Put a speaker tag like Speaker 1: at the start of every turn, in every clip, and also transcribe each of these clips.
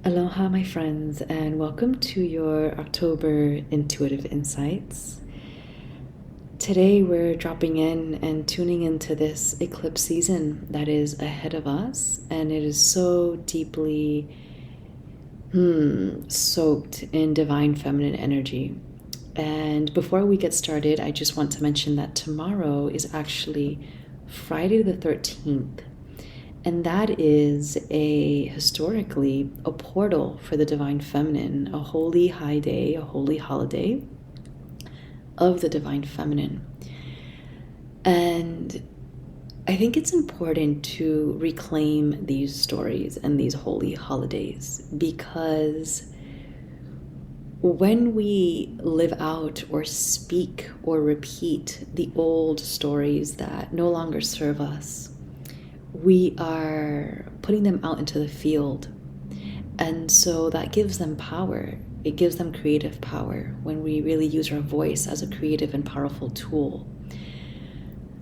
Speaker 1: Aloha, my friends, and welcome to your October Intuitive Insights. Today, we're dropping in and tuning into this eclipse season that is ahead of us, and it is so deeply soaked in divine feminine energy. And before we get started, I just want to mention that tomorrow is actually Friday the 13th. And that is historically a portal for the divine feminine, a holy high day, a holy holiday of the divine feminine. And I think it's important to reclaim these stories and these holy holidays, because when we live out or speak or repeat the old stories that no longer serve us, we are putting them out into the field. And so that gives them power. It gives them creative power when we really use our voice as a creative and powerful tool.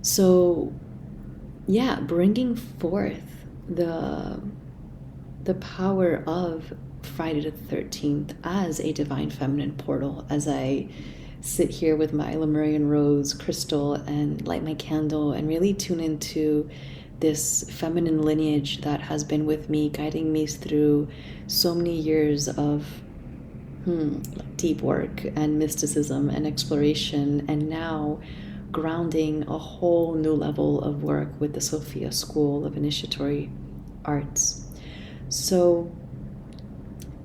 Speaker 1: So, yeah, bringing forth the power of Friday the 13th as a divine feminine portal, as I sit here with my Lemurian rose crystal and light my candle and really tune into this feminine lineage that has been with me, guiding me through so many years of deep work and mysticism and exploration, and now grounding a whole new level of work with the Sophia School of Initiatory Arts. So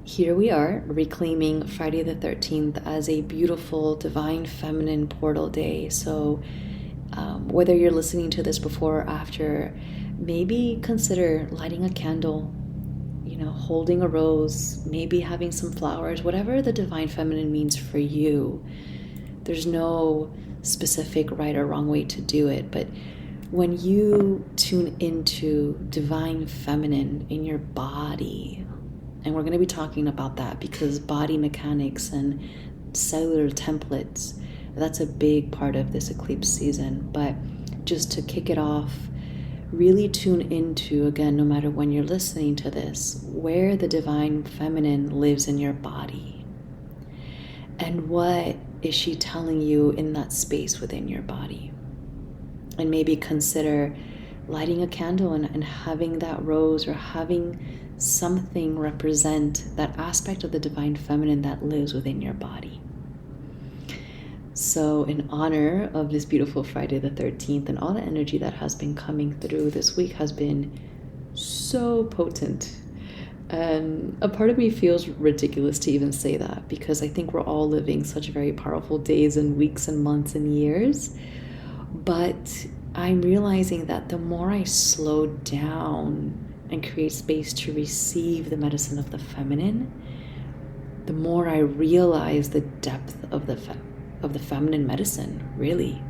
Speaker 1: here we are, reclaiming Friday the 13th as a beautiful divine feminine portal day. So whether you're listening to this before or after, maybe consider lighting a candle, holding a rose, maybe having some flowers, whatever the divine feminine means for you. There's no specific right or wrong way to do it, but when you tune into divine feminine in your body, and we're going to be talking about that because body mechanics and cellular templates, that's a big part of this eclipse season. But just to kick it off, really tune into, again, no matter when you're listening to this, where the divine feminine lives in your body. And what is she telling you in that space within your body? And maybe consider lighting a candle and having that rose or having something represent that aspect of the divine feminine that lives within your body. So in honor of this beautiful Friday the 13th and all the energy that has been coming through this week has been so potent. And a part of me feels ridiculous to even say that, because I think we're all living such very powerful days and weeks and months and years. But I'm realizing that the more I slow down and create space to receive the medicine of the feminine, the more I realize the depth of the feminine medicine, really.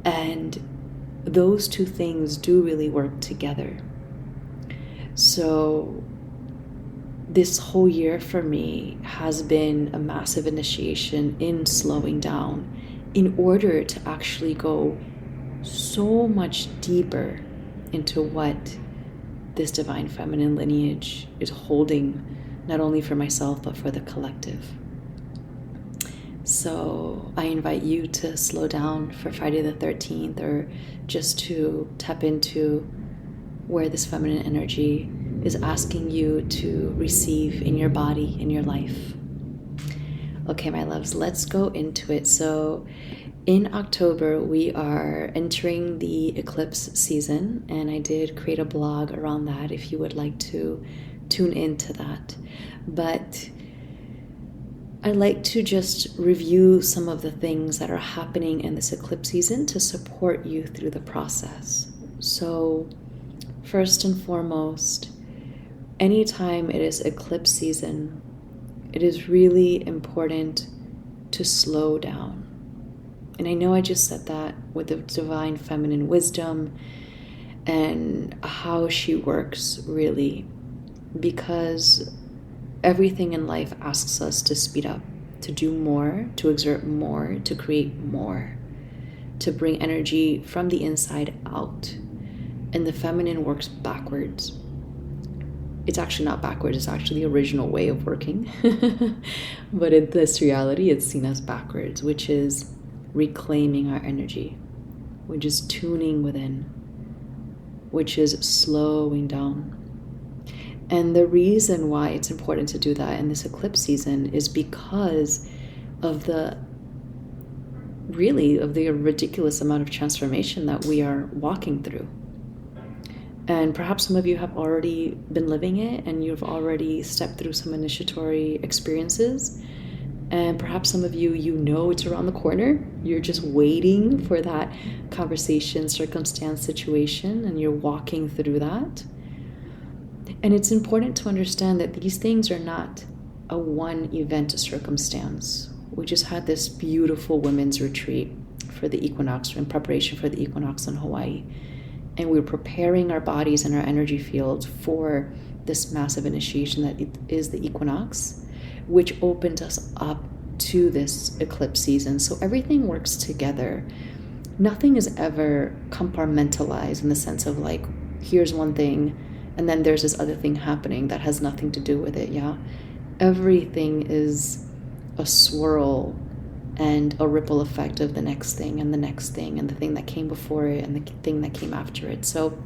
Speaker 1: And those two things do really work together. So this whole year for me has been a massive initiation in slowing down in order to actually go so much deeper into what this divine feminine lineage is holding, not only for myself, but for the collective. So I invite you to slow down for Friday the 13th, or just to tap into where this feminine energy is asking you to receive in your body, in your life. Okay, my loves, let's go into it. So in October, we are entering the eclipse season, and I did create a blog around that if you would like to tune into that. But I'd like to just review some of the things that are happening in this eclipse season to support you through the process. So first and foremost, anytime it is eclipse season, it is really important to slow down. And I know I just said that with the divine feminine wisdom and how she works, really, because everything in life asks us to speed up, to do more, to exert more, to create more, to bring energy from the inside out. And the feminine works backwards. it's actually not backwards, it's actually the original way of working. But in this reality, it's seen as backwards, which is reclaiming our energy, which is tuning within, which is slowing down. And the reason why it's important to do that in this eclipse season is because of the ridiculous amount of transformation that we are walking through. And perhaps some of you have already been living it and you've already stepped through some initiatory experiences. And perhaps some of you, it's around the corner. You're just waiting for that conversation, circumstance, situation, and you're walking through that. And it's important to understand that these things are not a one event circumstance. We just had this beautiful women's retreat for the equinox, in preparation for the equinox in Hawaii. And we're preparing our bodies and our energy fields for this massive initiation that is the equinox, which opened us up to this eclipse season. So everything works together. Nothing is ever compartmentalized in the sense of like, here's one thing, and then there's this other thing happening that has nothing to do with it, yeah? Everything is a swirl and a ripple effect of the next thing and the next thing and the thing that came before it and the thing that came after it. So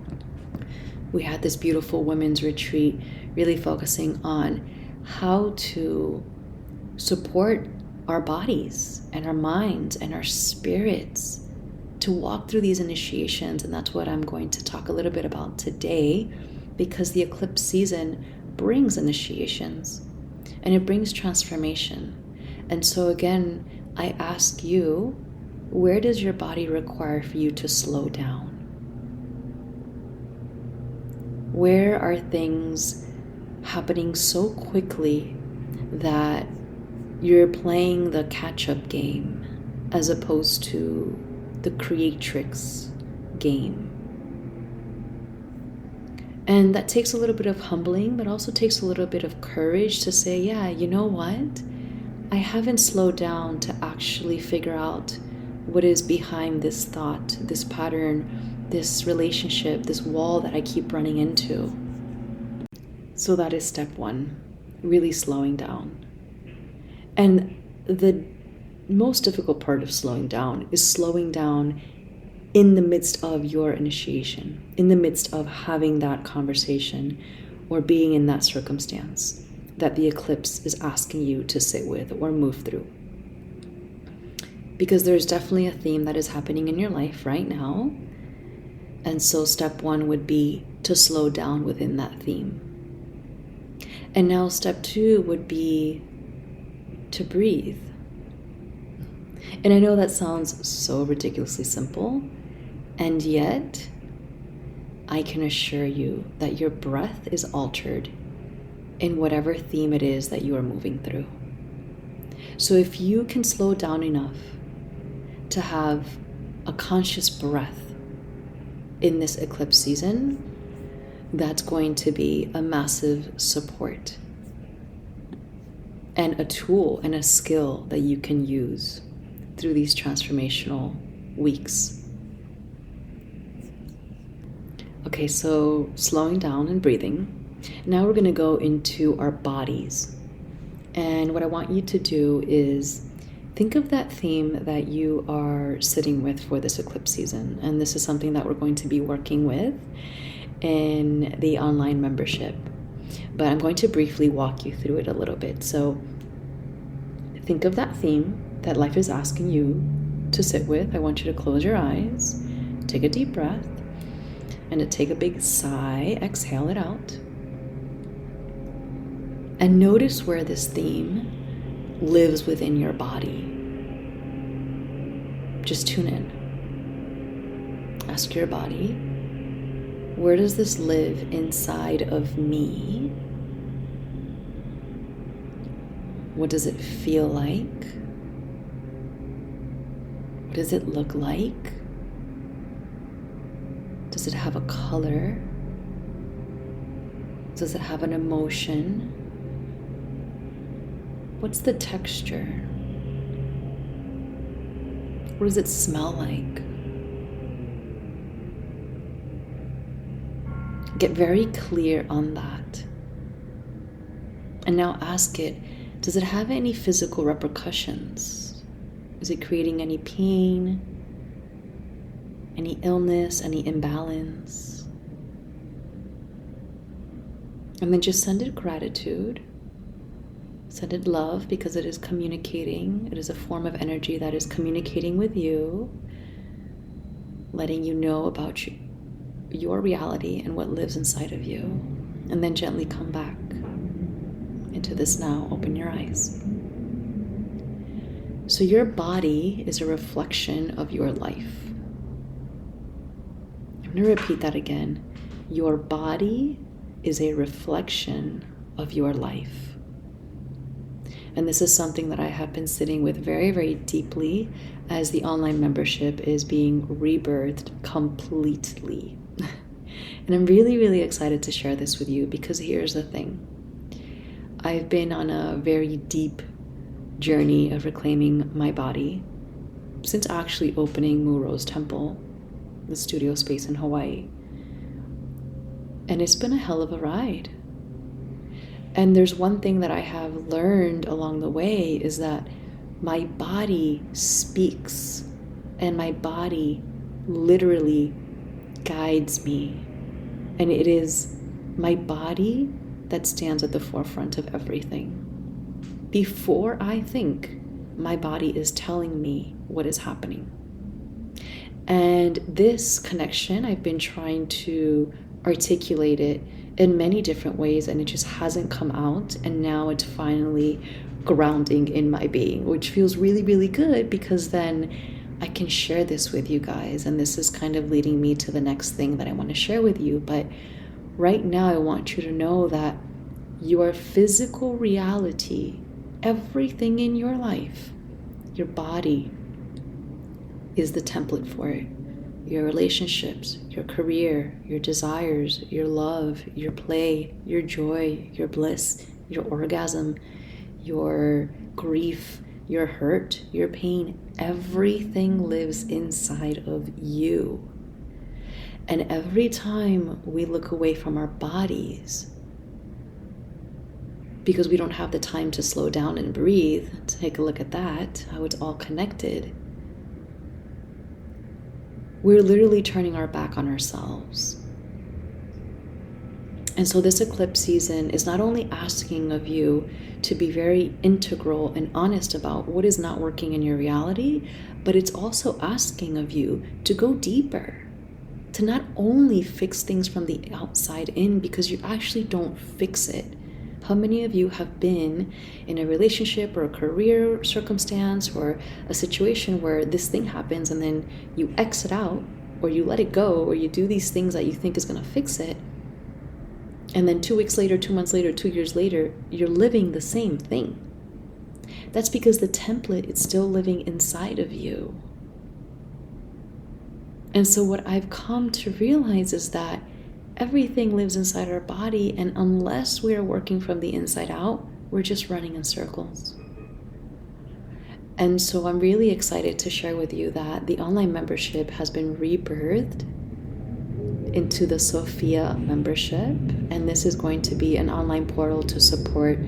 Speaker 1: we had this beautiful women's retreat really focusing on how to support our bodies and our minds and our spirits to walk through these initiations. And that's what I'm going to talk a little bit about today, because the eclipse season brings initiations and it brings transformation. And so again, I ask you, where does your body require for you to slow down? Where are things happening so quickly that you're playing the catch-up game as opposed to the creatrix game? And that takes a little bit of humbling, but also takes a little bit of courage to say, yeah, you know what? I haven't slowed down to actually figure out what is behind this thought, this pattern, this relationship, this wall that I keep running into. So that is step one, really slowing down. And the most difficult part of slowing down is slowing down in the midst of your initiation, in the midst of having that conversation or being in that circumstance that the eclipse is asking you to sit with or move through. Because there's definitely a theme that is happening in your life right now. And so step one would be to slow down within that theme. And now step two would be to breathe. And I know that sounds so ridiculously simple, and yet I can assure you that your breath is altered in whatever theme it is that you are moving through. So if you can slow down enough to have a conscious breath in this eclipse season, that's going to be a massive support and a tool and a skill that you can use through these transformational weeks. Okay, so slowing down and breathing. Now we're going to go into our bodies. And what I want you to do is think of that theme that you are sitting with for this eclipse season. And this is something that we're going to be working with in the online membership. But I'm going to briefly walk you through it a little bit. So think of that theme that life is asking you to sit with. I want you to close your eyes, take a deep breath, and to take a big sigh, exhale it out. And notice where this theme lives within your body. Just tune in. Ask your body, where does this live inside of me? What does it feel like? What does it look like? Does it have a color? Does it have an emotion? What's the texture? What does it smell like? Get very clear on that. And now ask it, does it have any physical repercussions? Is it creating any pain, any illness, any imbalance? And then just send it gratitude. Send it love, because it is communicating. It is a form of energy that is communicating with you, letting you know about your reality and what lives inside of you. And then gently come back into this now. Open your eyes. So your body is a reflection of your life. I'm going to repeat that again. Your body is a reflection of your life. And this is something that I have been sitting with very, very deeply as the online membership is being rebirthed completely. And I'm really, really excited to share this with you, because here's the thing. I've been on a very deep journey of reclaiming my body since actually opening Muro's Temple, the studio space in Hawaii. And it's been a hell of a ride. And there's one thing that I have learned along the way is that my body speaks, and my body literally guides me. And it is my body that stands at the forefront of everything. Before I think, my body is telling me what is happening. And this connection, I've been trying to articulate it in many different ways, and it just hasn't come out. And now it's finally grounding in my being, which feels really, really good, because then I can share this with you guys. And this is kind of leading me to the next thing that I want to share with you. But right now, I want you to know that your physical reality, everything in your life, your body is the template for it. Your relationships, your career, your desires, your love, your play, your joy, your bliss, your orgasm, your grief, your hurt, your pain, everything lives inside of you. And every time we look away from our bodies, because we don't have the time to slow down and breathe, take a look at that, how it's all connected, we're literally turning our back on ourselves. And so this eclipse season is not only asking of you to be very integral and honest about what is not working in your reality, but it's also asking of you to go deeper, to not only fix things from the outside in, because you actually don't fix it. How many of you have been in a relationship or a career circumstance or a situation where this thing happens and then you exit out, or you let it go, or you do these things that you think is going to fix it, and then 2 weeks later, 2 months later, 2 years later, you're living the same thing? That's because the template is still living inside of you. And so what I've come to realize is that everything lives inside our body, and unless we are working from the inside out, we're just running in circles. And so I'm really excited to share with you that the online membership has been rebirthed into the Sophia membership, and this is going to be an online portal to support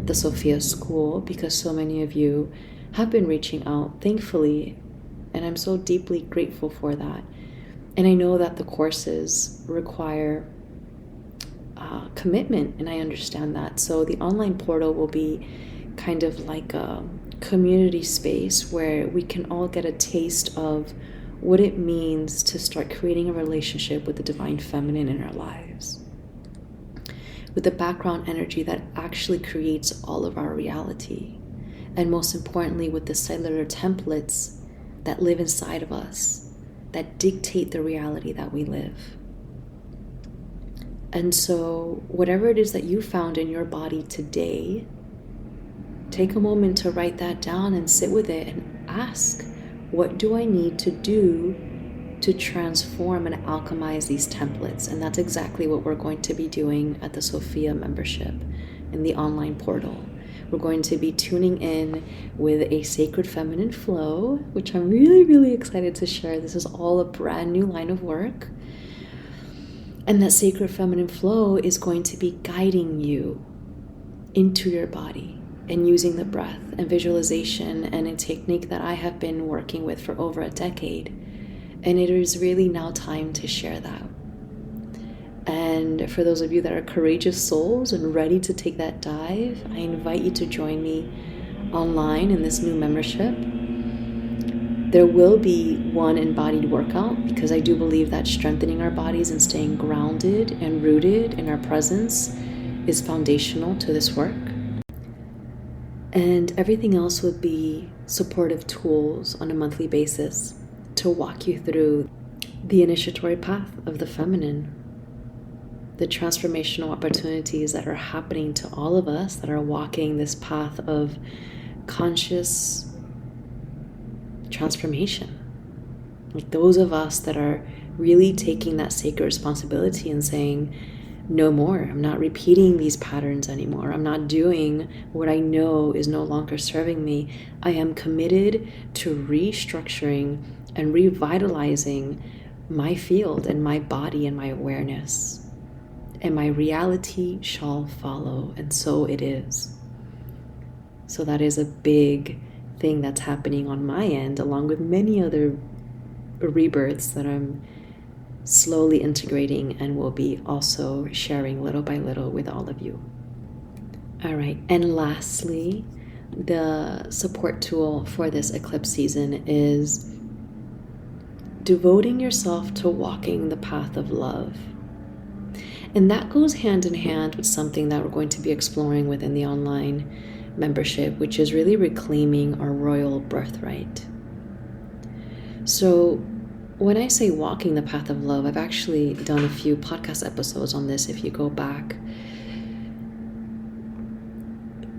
Speaker 1: the Sophia School, because so many of you have been reaching out, thankfully, and I'm so deeply grateful for that. And I know that the courses require commitment, and I understand that. So the online portal will be kind of like a community space where we can all get a taste of what it means to start creating a relationship with the divine feminine in our lives, with the background energy that actually creates all of our reality, and most importantly, with the cellular templates that live inside of us, that dictate the reality that we live. And so whatever it is that you found in your body today, take a moment to write that down and sit with it and ask, what do I need to do to transform and alchemize these templates? And that's exactly what we're going to be doing at the Sophia membership in the online portal. We're going to be tuning in with a sacred feminine flow, which I'm really, really excited to share. This is all a brand new line of work. And that sacred feminine flow is going to be guiding you into your body and using the breath and visualization and a technique that I have been working with for over a decade. And it is really now time to share that. And for those of you that are courageous souls and ready to take that dive, I invite you to join me online in this new membership. There will be one embodied workout because I do believe that strengthening our bodies and staying grounded and rooted in our presence is foundational to this work. And everything else would be supportive tools on a monthly basis to walk you through the initiatory path of the feminine, the transformational opportunities that are happening to all of us that are walking this path of conscious transformation. Like those of us that are really taking that sacred responsibility and saying, no more. I'm not repeating these patterns anymore. I'm not doing what I know is no longer serving me. I am committed to restructuring and revitalizing my field and my body and my awareness. And my reality shall follow. And so it is. So that is a big thing that's happening on my end, along with many other rebirths that I'm slowly integrating and will be also sharing little by little with all of you. All right, and lastly, the support tool for this eclipse season is devoting yourself to walking the path of love. And that goes hand in hand with something that we're going to be exploring within the online membership, which is really reclaiming our royal birthright. So when I say walking the path of love, I've actually done a few podcast episodes on this if you go back.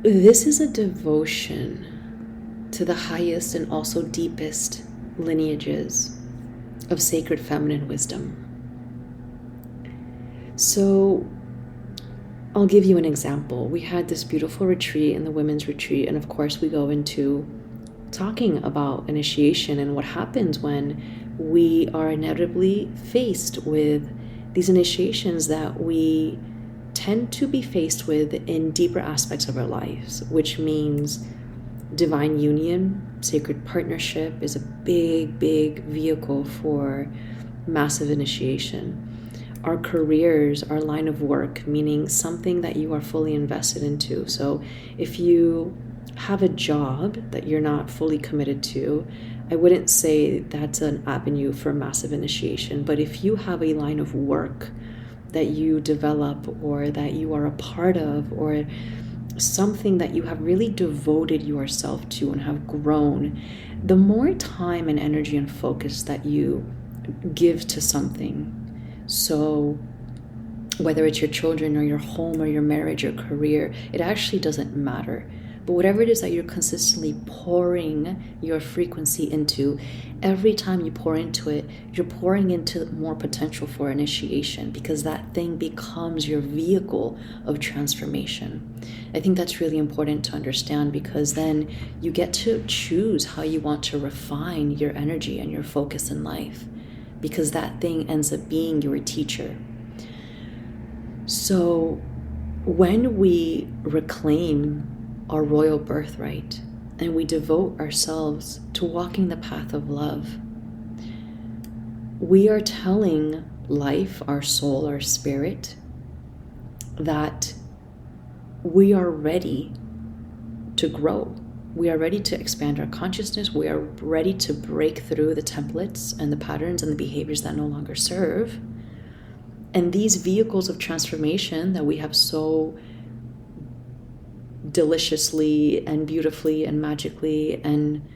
Speaker 1: This is a devotion to the highest and also deepest lineages of sacred feminine wisdom. So I'll give you an example. We had this beautiful retreat in the women's retreat, and of course we go into talking about initiation and what happens when we are inevitably faced with these initiations that we tend to be faced with in deeper aspects of our lives, which means divine union, sacred partnership is a big, big vehicle for massive initiation. Our careers, our line of work, meaning something that you are fully invested into. So if you have a job that you're not fully committed to, I wouldn't say that's an avenue for massive initiation. But if you have a line of work that you develop or that you are a part of, or something that you have really devoted yourself to and have grown, the more time and energy and focus that you give to something. So whether it's your children or your home or your marriage or career, it actually doesn't matter. But whatever it is that you're consistently pouring your frequency into, every time you pour into it, you're pouring into more potential for initiation, because that thing becomes your vehicle of transformation. I think that's really important to understand, because then you get to choose how you want to refine your energy and your focus in life, because that thing ends up being your teacher. So when we reclaim our royal birthright and we devote ourselves to walking the path of love, we are telling life, our soul, our spirit, that we are ready to grow. We are ready to expand our consciousness. We are ready to break through the templates and the patterns and the behaviors that no longer serve. And these vehicles of transformation that we have so deliciously and beautifully and magically and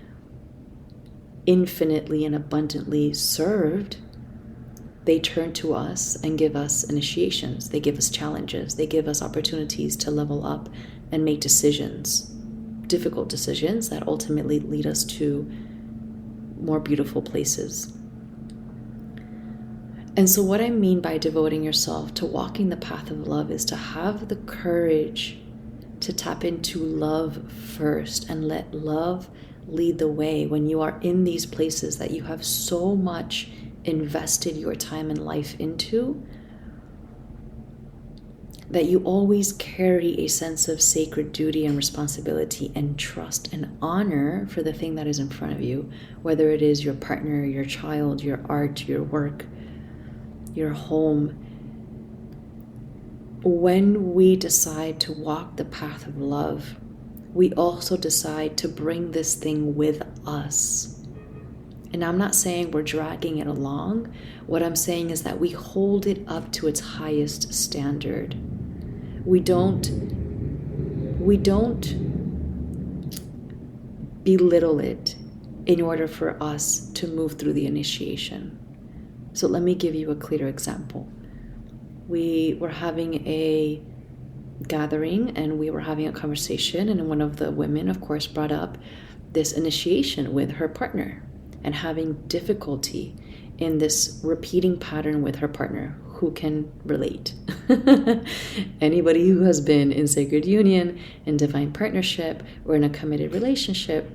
Speaker 1: infinitely and abundantly served, they turn to us and give us initiations. They give us challenges. They give us opportunities to level up and make decisions, difficult decisions that ultimately lead us to more beautiful places. And so what I mean by devoting yourself to walking the path of love is to have the courage to tap into love first and let love lead the way when you are in these places that you have so much invested your time and life into. that you always carry a sense of sacred duty and responsibility and trust and honor for the thing that is in front of you, whether it is your partner, your child, your art, your work, your home. When we decide to walk the path of love, we also decide to bring this thing with us. And I'm not saying we're dragging it along. What I'm saying is that we hold it up to its highest standard. We don't belittle it in order for us to move through the initiation. So let me give you a clear example. We were having a gathering and we were having a conversation, and one of the women, of course, brought up this initiation with her partner and having difficulty in this repeating pattern with her partner. Who can relate? Anybody who has been in sacred union, in divine partnership, or in a committed relationship,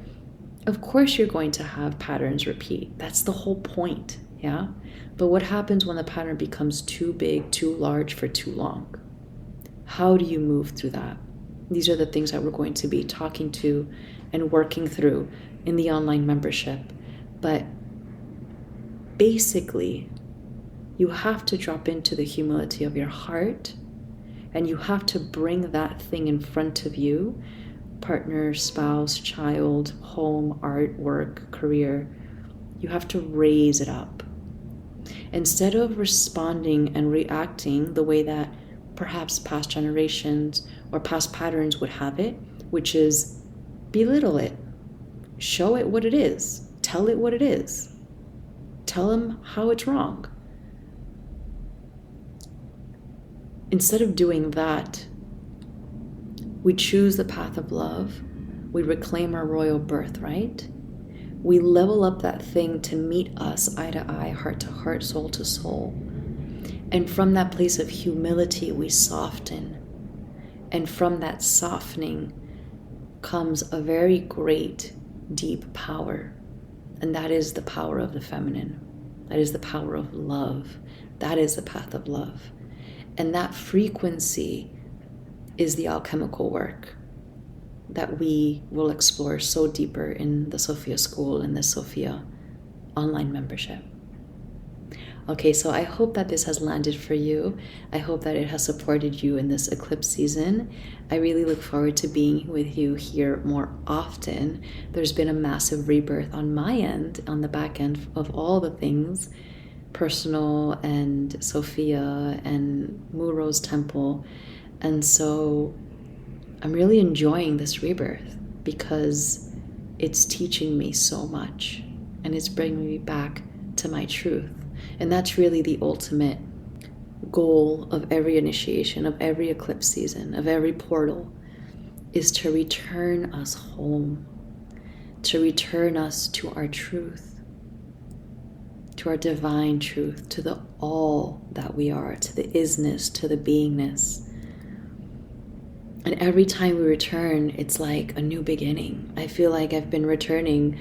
Speaker 1: of course you're going to have patterns repeat. That's the whole point, yeah? But what happens when the pattern becomes too big, too large for too long? How do you move through that? These are the things that we're going to be talking to and working through in the online membership. But basically, you have to drop into the humility of your heart, and you have to bring that thing in front of you, partner, spouse, child, home, art, work, career. You have to raise it up. Instead of responding and reacting the way that perhaps past generations or past patterns would have it, which is belittle it, show it what it is, tell it what it is, tell them how it's wrong. Instead of doing that, we choose the path of love. We reclaim our royal birthright. We level up that thing to meet us eye to eye, heart to heart, soul to soul. And from that place of humility, we soften. And from that softening comes a very great, deep power. And that is the power of the feminine. That is the power of love. That is the path of love. And that frequency is the alchemical work that we will explore so deeper in the Sophia School and the Sophia online membership. Okay, so I hope that this has landed for you. I hope that it has supported you in this eclipse season. I really look forward to being with you here more often. There's been a massive rebirth on my end, on the back end of all the things, personal and Sophia and Muro's temple. And so I'm really enjoying this rebirth because it's teaching me so much and it's bringing me back to my truth. And that's really the ultimate goal of every initiation, of every eclipse season, of every portal, is to return us home, to return us to our truth, to our divine truth, to the all that we are, to the isness, to the beingness. And every time we return, it's like a new beginning. I feel like I've been returning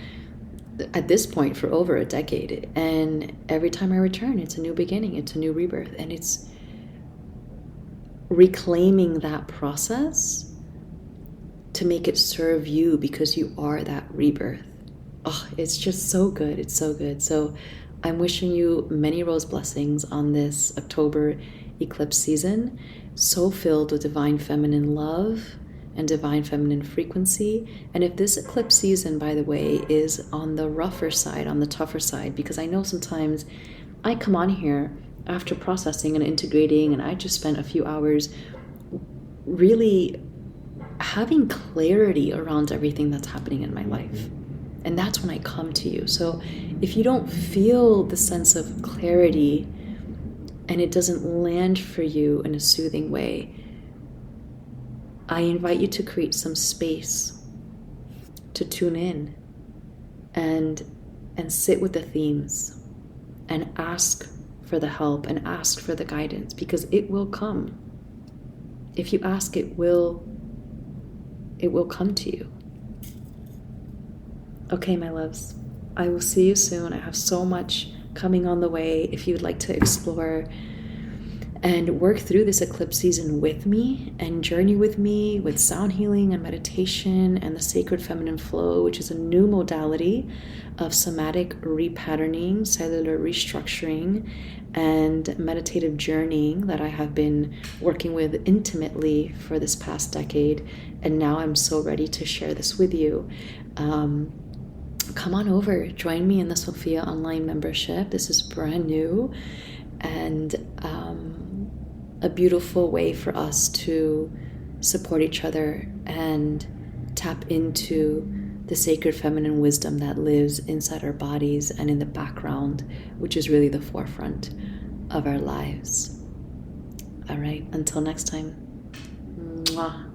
Speaker 1: at this point for over a decade. And every time I return, it's a new beginning, it's a new rebirth. And it's reclaiming that process to make it serve you because you are that rebirth. Oh, it's just so good. It's so good. So I'm wishing you many rose blessings on this October eclipse season, so filled with divine feminine love and divine feminine frequency. And if this eclipse season, by the way, is on the rougher side, on the tougher side, because I know sometimes I come on here after processing and integrating, and I just spent a few hours really having clarity around everything that's happening in my life. And that's when I come to you. So if you don't feel the sense of clarity and it doesn't land for you in a soothing way, I invite you to create some space to tune in and sit with the themes and ask for the help and ask for the guidance, because it will come. If you ask, it will come to you. Okay, my loves, I will see you soon. I have so much coming on the way. If you'd like to explore and work through this eclipse season with me and journey with me with sound healing and meditation and the sacred feminine flow, which is a new modality of somatic repatterning, cellular restructuring, and meditative journeying that I have been working with intimately for this past decade. And now I'm so ready to share this with you. Come on over, join me in the Sophia online membership. This is brand new and a beautiful way for us to support each other and tap into the sacred feminine wisdom that lives inside our bodies and in the background, which is really the forefront of our lives. All right, until next time. Mwah.